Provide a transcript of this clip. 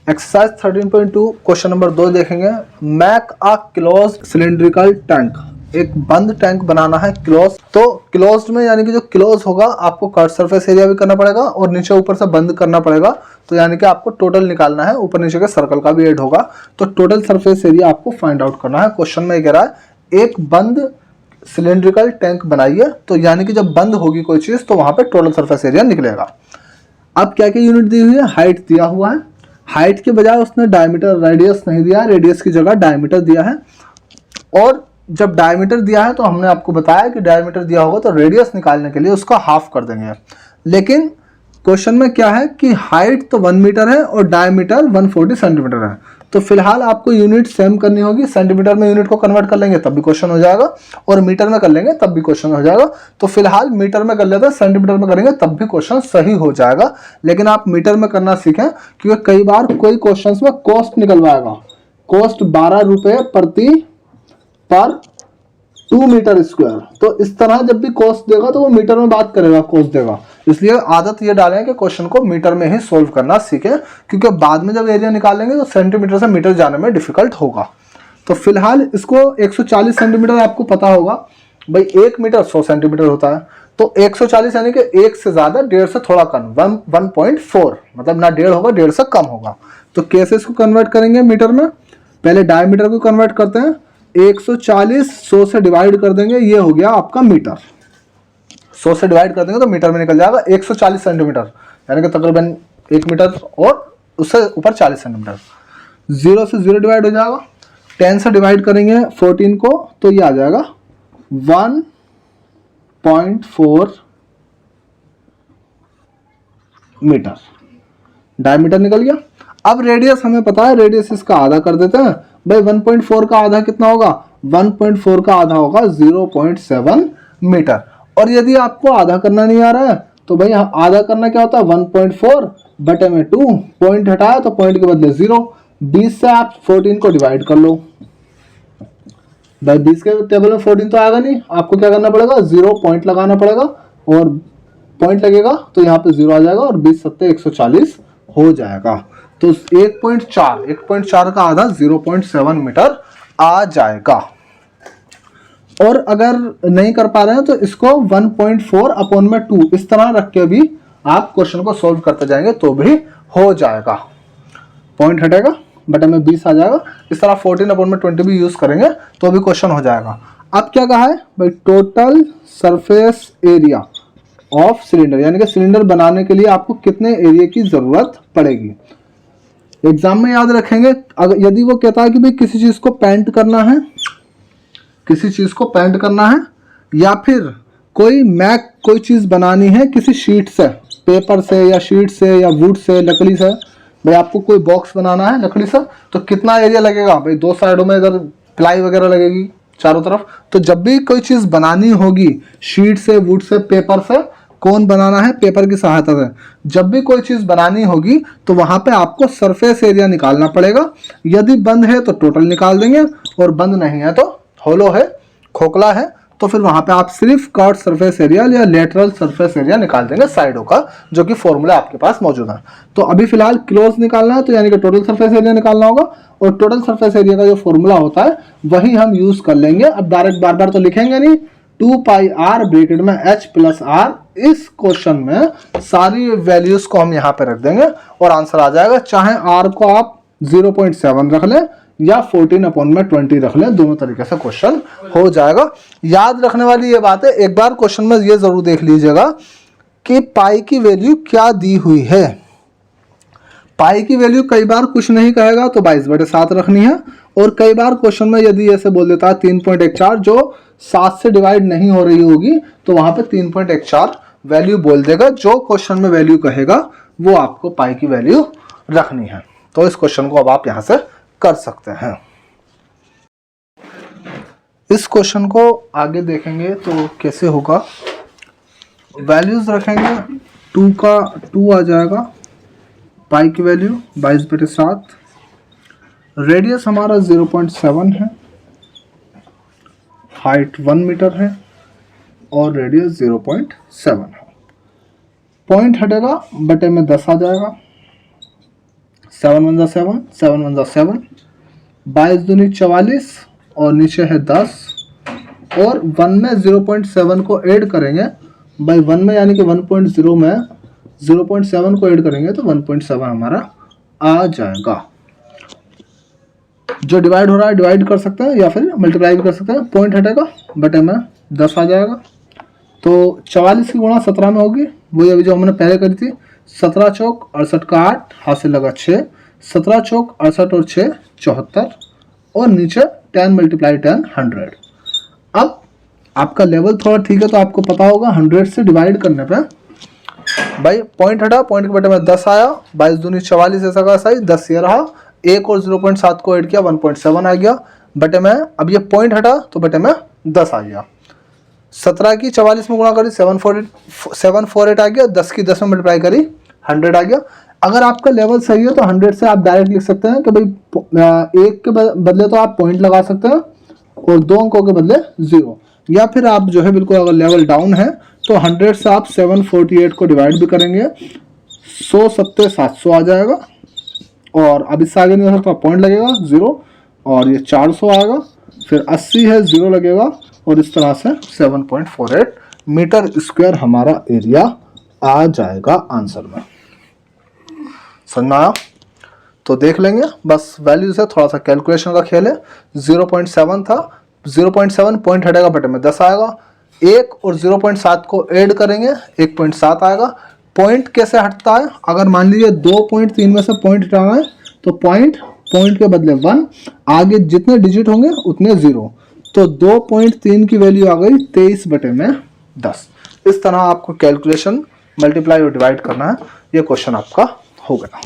Exercise 13.2 question number 2 देखेंगे। Make a closed cylindrical tank, एक बंद टैंक बनाना है क्लोज। तो क्लोज्ड में यानी कि जो क्लोज होगा आपको कर्व सरफेस एरिया भी करना पड़ेगा और नीचे ऊपर से बंद करना पड़ेगा। तो यानी कि आपको टोटल निकालना है, ऊपर नीचे के सर्कल का भी ऐड होगा। तो टोटल सरफेस एरिया आपको फाइंड आउट करना है। क्वेश्चन में कह रहा है एक बंद सिलेंड्रिकल टैंक बनाइए, तो यानी कि जब बंद होगी कोई चीज तो वहां पे टोटल सरफेस एरिया निकलेगा। अब क्या क्या यूनिट दी हुई है, हाइट दिया हुआ है, हाइट के बजाय उसने डायमीटर रेडियस नहीं दिया, रेडियस की जगह डायमीटर दिया है। और जब डायमीटर दिया है तो हमने आपको बताया कि डायमीटर दिया होगा तो रेडियस निकालने के लिए उसका हाफ कर देंगे। लेकिन क्वेश्चन में क्या है कि हाइट तो 1 मीटर है और डायमीटर 140 सेंटीमीटर है। तो फिलहाल आपको यूनिट सेम करनी होगी। सेंटीमीटर में यूनिट को कन्वर्ट कर लेंगे तब भी क्वेश्चन हो जाएगा और मीटर में कर लेंगे तब भी क्वेश्चन हो जाएगा। तो फिलहाल मीटर में कर लेते हैं, सेंटीमीटर में करेंगे तब भी क्वेश्चन सही हो जाएगा। लेकिन आप मीटर में करना सीखें, क्योंकि कई बार कोई क्वेश्चन में कॉस्ट निकलवाएगा। कॉस्ट 12 रुपये प्रति पर 2 मीटर स्क्वायर। तो इस तरह जब भी कॉस्ट देगा तो वो मीटर में बात करेगा, कॉस्ट देगा। इसलिए आदत ये डालें कि क्वेश्चन को मीटर में ही सोल्व करना सीखें, क्योंकि बाद में जब एरिया निकालेंगे तो सेंटीमीटर से मीटर जाने में डिफिकल्ट होगा। तो फिलहाल इसको 140 सेंटीमीटर आपको पता होगा भाई, 1 मीटर 100 सेंटीमीटर होता है। तो 140 यानी कि 1 से ज्यादा, 1.5 से थोड़ा कम, 1.4 मतलब ना 1.5 होगा, 1.5 से कम होगा। तो कैसे इसको कन्वर्ट करेंगे मीटर में, पहले डायमीटर को कन्वर्ट करते हैं। 140 100 से डिवाइड कर देंगे, ये हो गया आपका मीटर। 100 से डिवाइड कर देंगे तो मीटर में निकल जाएगा 140 सेंटीमीटर, यानी कि तकरीबन 1 मीटर और उससे ऊपर 40 सेंटीमीटर। 0 से 0 डिवाइड हो जाएगा। 10 से डिवाइड करेंगे 14 को तो ये आ जाएगा 1.4 मीटर। डायमीटर निकल गया। अब रेडियस हमें पता है, रेडियस इसका आधा कर देते हैं। भाई 1.4 का आधा कितना होगा, 1.4 का आधा होगा 0.7 मीटर। और यदि आपको आधा करना नहीं आ रहा है तो भाई आधा करना क्या होता है, 1.4 बटे में 2, पॉइंट हटाया तो पॉइंट के बदले 0। 20 से आप 14 को डिवाइड कर लो। भाई 20 के टेबल में 14 तो आएगा नहीं, आपको क्या करना पड़ेगा, 0 पॉइंट लगाना पड़ेगा और पॉइंट लगेगा तो यहाँ पे 0 आ जाएगा और 20 सत्ते 140 हो जाएगा। तो 1.4 का आधा 0.7 मीटर आ जाएगा। और अगर नहीं कर पा रहे हैं तो इसको 1.4 अपॉन में 2 इस तरह रख के भी आप क्वेश्चन को सोल्व करते जाएंगे तो भी हो जाएगा। पॉइंट हटेगा, बटे में 20 आ जाएगा। इस तरह 14 अपॉन में 20 भी यूज करेंगे तो भी क्वेश्चन हो जाएगा। अब क्या कहा है भाई, total surface area of cylinder, यानी कि सिलेंडर बनाने के लिए आपको कितने एरिया की जरूरत पड़ेगी। एग्जाम में याद रखेंगे, अगर यदि वो कहता है कि भाई किसी चीज को पेंट करना है, किसी चीज को पेंट करना है, या फिर कोई चीज बनानी है किसी शीट से, पेपर से या शीट से या वुड से, लकड़ी से, भाई आपको कोई बॉक्स बनाना है लकड़ी से तो कितना एरिया लगेगा भाई, 2 साइडों में अगर प्लाई वगैरह लगेगी चारों तरफ। तो जब भी कोई चीज बनानी होगी शीट से, वुड से, पेपर से, कौन बनाना है, पेपर की सहायता से, जब भी कोई चीज बनानी होगी तो वहां पे आपको सरफेस एरिया निकालना पड़ेगा। यदि बंद है तो टोटल निकाल देंगे और बंद नहीं है तो होलो है, खोखला है, तो फिर वहां पे आप सिर्फ कर्व सरफेस एरिया या लेटरल सरफेस एरिया निकाल देंगे साइडों का, जो कि फॉर्मूला आपके पास मौजूद है। तो अभी फिलहाल क्लोज निकालना है तो यानी कि टोटल सरफेस एरिया निकालना होगा और टोटल सरफेस एरिया का जो फॉर्मूला होता है वही हम यूज कर लेंगे। अब डायरेक्ट बार बार तो लिखेंगे नहीं, 2 पाई r ब्रैकेट में h प्लस r। इस क्वेश्चन में सारी वैल्यूज को हम यहाँ पे रख देंगे और आंसर आ जाएगा। चाहे r को आप 0.7 रख लें या 14 अपॉन में 20 रख लें, दोनों तरीके से क्वेश्चन हो जाएगा। याद रखने वाली ये बात है, एक बार क्वेश्चन में ये जरूर देख लीजिएगा कि पाई की वैल्यू क्या दी हुई है। पाई की वैल्यू कई बार कुछ नहीं कहेगा तो 22/7 रखनी है, और कई बार क्वेश्चन में यदि ऐसे बोल देता है 3.14 जो 7 से डिवाइड नहीं हो रही होगी तो वहां पे 3.14 वैल्यू बोल देगा। जो क्वेश्चन में वैल्यू कहेगा वो आपको पाई की वैल्यू रखनी है। तो इस क्वेश्चन को अब आप यहां से कर सकते हैं। इस क्वेश्चन को आगे देखेंगे तो कैसे होगा, वैल्यूज रखेंगे। 2 आ जाएगा, पाई की वैल्यू 22/7, रेडियस हमारा 0.7 है, हाइट 1 मीटर है और रेडियस 0.7 है। पॉइंट हटेगा, बटे में 10 आ जाएगा। 7 1 7, 7 1 7, 22 दूनी 44 और नीचे है 10 और 1 में 0.7 को ऐड करेंगे भाई 1 में, यानी कि 1.0 में 0.7 को ऐड करेंगे तो 1.7 हमारा आ जाएगा। जो डिवाइड हो रहा है डिवाइड कर सकते हैं या फिर मल्टीप्लाई भी कर सकते हैं। पॉइंट हटेगा बटे में 10 आ जाएगा। तो 44 की गुणा 17 में होगी, वही अभी जो हमने पहले करी थी। 17 चौक 68 का 8, हाथ से लगा 6, 17 चौक 68 और 6 74 और नीचे 10 × 10 100। अब आपका लेवल थोड़ा ठीक है तो आपको पता होगा 100 से डिवाइड करने पे भाई पॉइंट हटा, पॉइंट के बटे में 10 आया, 22 दूनी 44 ऐसा का सही 10 ये रहा, 1 और 0.7 को ऐड किया 1.7 आ गया बटे में। अब ये पॉइंट हटा तो बटे में 10 आ गया। 17 की 44 में गुणा करी 748 आ गया, 10 की 10 में मल्टीप्लाई करी 100 आ गया। अगर आपका लेवल सही है तो 100 से आप डायरेक्ट लिख सकते हैं कि भाई 1 के बदले तो आप पॉइंट लगा सकते हैं और 2 अंकों के बदले 0, या फिर आप जो है बिल्कुल अगर लेवल डाउन है तो 100 से आप 748 को डिवाइड भी करेंगे, 100 7 700 आ जाएगा। और अब इससे आगे नहीं हो सकता, पॉइंट लगेगा 0 और ये 400 आएगा, फिर 80 है 0 लगेगा और इस तरह से 7.48 मीटर स्क्वायर हमारा एरिया आ जाएगा आंसर में। समझ में आया? तो देख लेंगे, बस वैल्यू से थोड़ा सा कैलकुलेशन का खेल है। 0.7 था, 0.7 पॉइंट हटेगा बटे में 10 आएगा, 1 और 0.7 को ऐड करेंगे 1.7 आएगा। पॉइंट कैसे हटता है? अगर मान लीजिए 2.3 में से पॉइंट हटाना है तो पॉइंट के बदले 1, आगे जितने डिजिट होंगे उतने 0, तो 2.3 की वैल्यू आ गई 23 बटे में 10। इस तरह आपको कैलकुलेशन, मल्टीप्लाई और डिवाइड करना है। ये क्वेश्चन आपका हो गया।